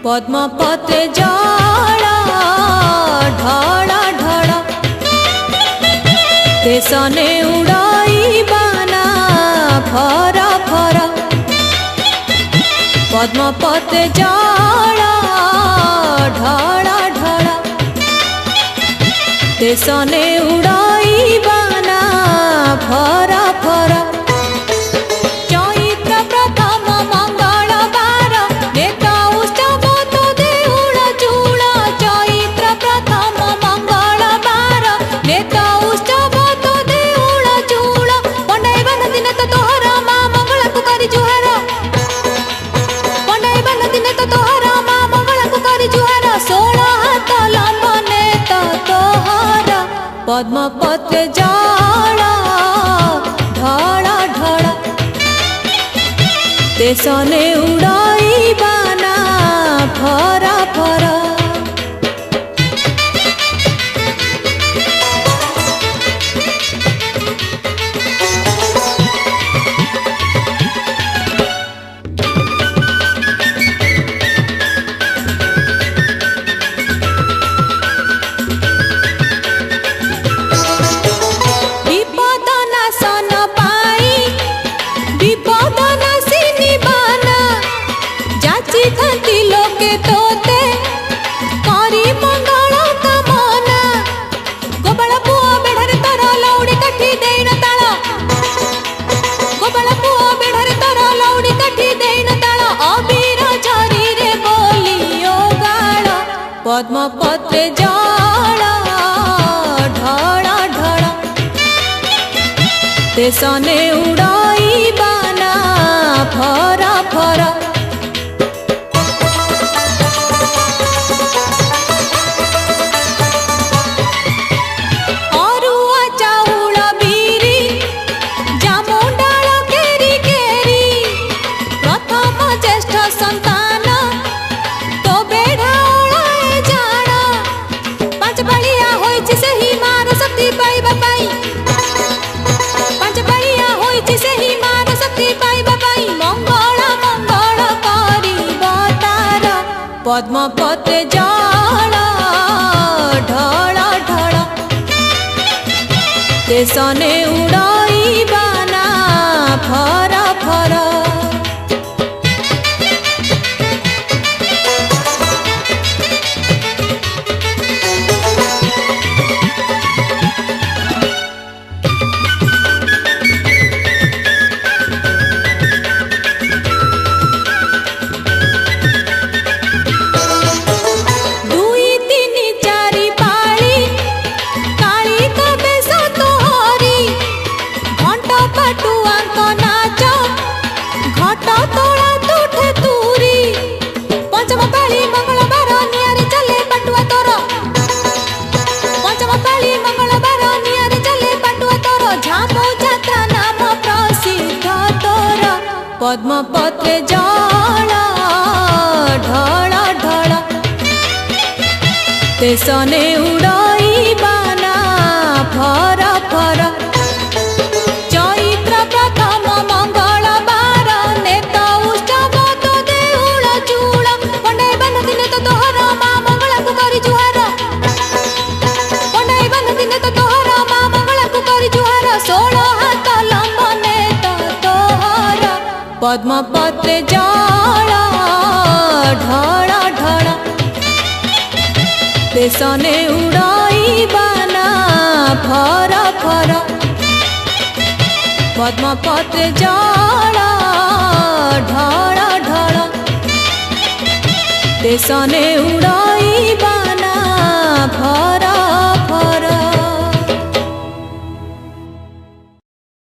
पद्मपत्रे जड़ा ढड़ा ढड़ा तेसने उड़ाई बाना फरा फरा पद्मपत्रे जड़ा ढड़ा ढड़ा तेसने उड़ाई बाना फरा फरा पद्मपत्रे जड़ा ढड़ा ढड़ा तेसने उड़ाई बाना फरा फरा पद्मपत्रे जड़ा ढड़ा ढड़ा तेसने उड़ाई बाना फरा फरा पद्मपत्रे जड़ा ढड़ा ढड़ा तेसने उड़ाई बाना फरा फरा पद्मपत्रे जड़ा ढड़ा ढड़ा तेसने उड़ाई बाना फरा फरा चैत्र प्रथम मंगलवार नेता उत्सव तो देउल चूड़ पंडाई बन दिने तो तोहर माँ मंगला को करी जुहार पंडाई बन दिने तो तोहर माँ मंगला को करी जुहार 16 हाथ लंबा नेता तोहर पद्मपत्रे जड़ा ढड़ा ढड़ा तेसने उड़ाई बाना फरा फरा पद्मपत्रे जड़ा ढड़ा ढड़ा तेसने उड़ाई